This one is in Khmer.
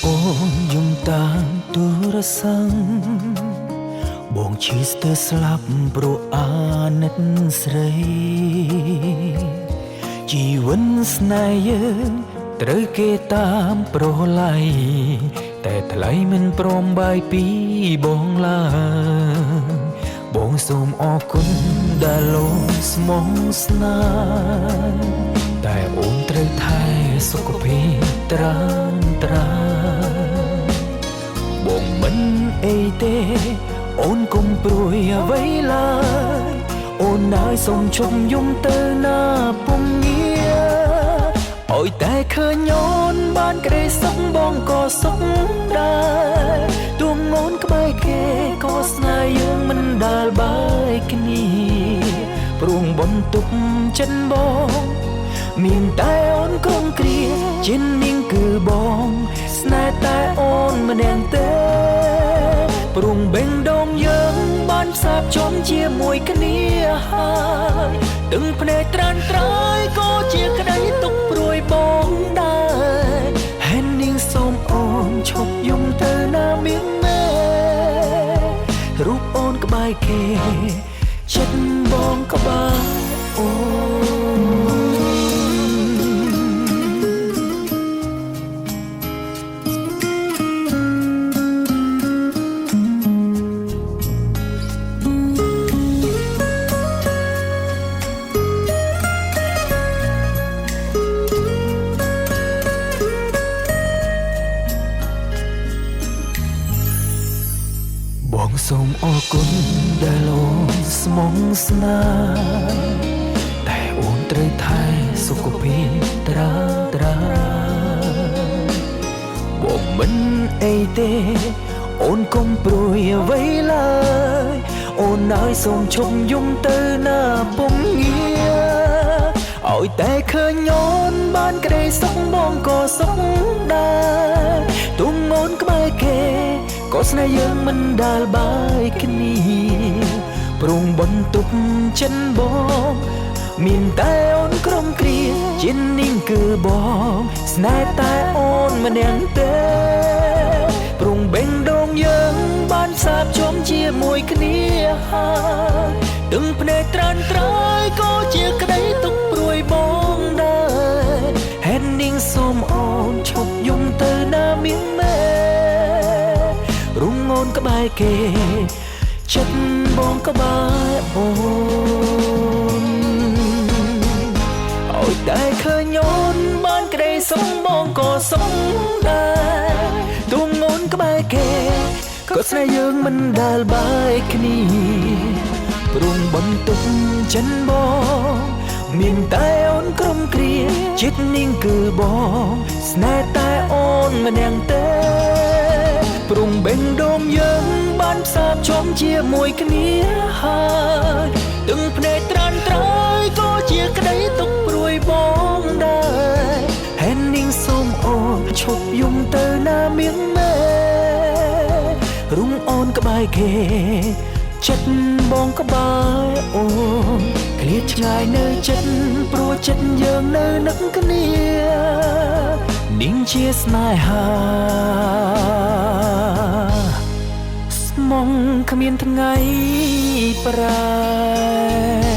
អូនយំតាមទូរស័ព្ទបងឈឺស្ទើរស្លាប់ព្រោះអាណិតស្រីជីវិតស្នេហ៍យើងត្រូវគេតាមប្រឡ័យតែថ្លៃមិនព្រមបាយពីបងឡើយបងសូមអរគុណដែលលោកស្មោះស្នេហ៍តែអូនត្រូវថែសុខភាពត្រាំត្រាបងមិនអីទេអូនកុំព្រួយអ្វីឡើយអូនហើយសូមជុំយំទៅណាពុំងារអើយតែឃើញអូនបានក្តីសុខបងក៏សុខដែរទួងអូនក្បែរគេក៏ស្នេហ៍យើងមិនដាល់បាយគ្នាព្រមបន្ទប់ចិនបងមានតែអូនក្រុមគ្រាជានាងគឺបងស្នេហ៍តែអូនម្នាក់ទេព្រមបេងដូងយើងបានផ្សារភ្ជាប់ជាមួយគ្នាហើយទឹកភ្នែកត្រានត្រើយក៏ជាក្តីទុកព្រួយបងដែរហេតុនាងសូមអូនឈប់យំទៅណាមៀងម៉ែរូបអូនក្បែរគេចិត្តបងក្បែរអូបងសូមអរគុណដែលអូនស្មោះស្នេហ៍តែអូនត្រូវថែសុខភាពត្រាត្រាបងមិនអីទេអូនកុំព្រួយអ្វីឡើយអូនហើយសូមឈប់យំទៅណាពុំងារឲ្យតែឃើញអូនបានក្តីសុខបងក៏សុខដែរទុំអូនក្បែរគេក៏ស្នេហ៍យើងមិនដាល់បាយគ្នាព្រមបន្ទប់ចិនបងមានតែអូនក្រុមគ្រាជានាងគឺបងស្នេហ៍តែអូនម្នាក់ទេព្រមបេងដូងយើងបានផ្សារភ្ជាប់ជាមួយគ្នាហើយទឹកភ្នែកត្រានត្រើយក៏ជាក្តីទុកព្រួយបងដែរហេតុនាងសូមអូនឈប់យំទៅណាមៀងម៉ែរុំអូនក្បែរគេចិត្តបងក្បែរអូនអើយតែឃើញអូនបានក្តីសុខបងក៏សុខដែរទួងអូនក្បែរគេក៏ស្នេហ៍យើងមិនដាល់បាយគ្នាព្រមបន្ទប់ចិនបងមានតែអូនក្រុមគ្រាចិត្តនាងគឺបងស្នេហ៍តែអូនម្នាក់ទេព្រមបេងដូងយើងបានផ្សារភ្ជាប់ជាមួយគ្នាហើយទឹកភ្នែកត្រានត្រើយក៏ជាក្តីទុកព្រួយបងដែរហេតុនាងសូមអូនឈប់យំទៅណាមៀងម៉ែរុំអូនក្បែរគេចិត្តបងក្បែរអូនឃ្លាតឆ្ងាយនៅចិត្តព្រោះចិត្តយើងនៅនឹកគ្នានាងជាស្នេហាស្មងគ្មានថ្ងៃប្រែ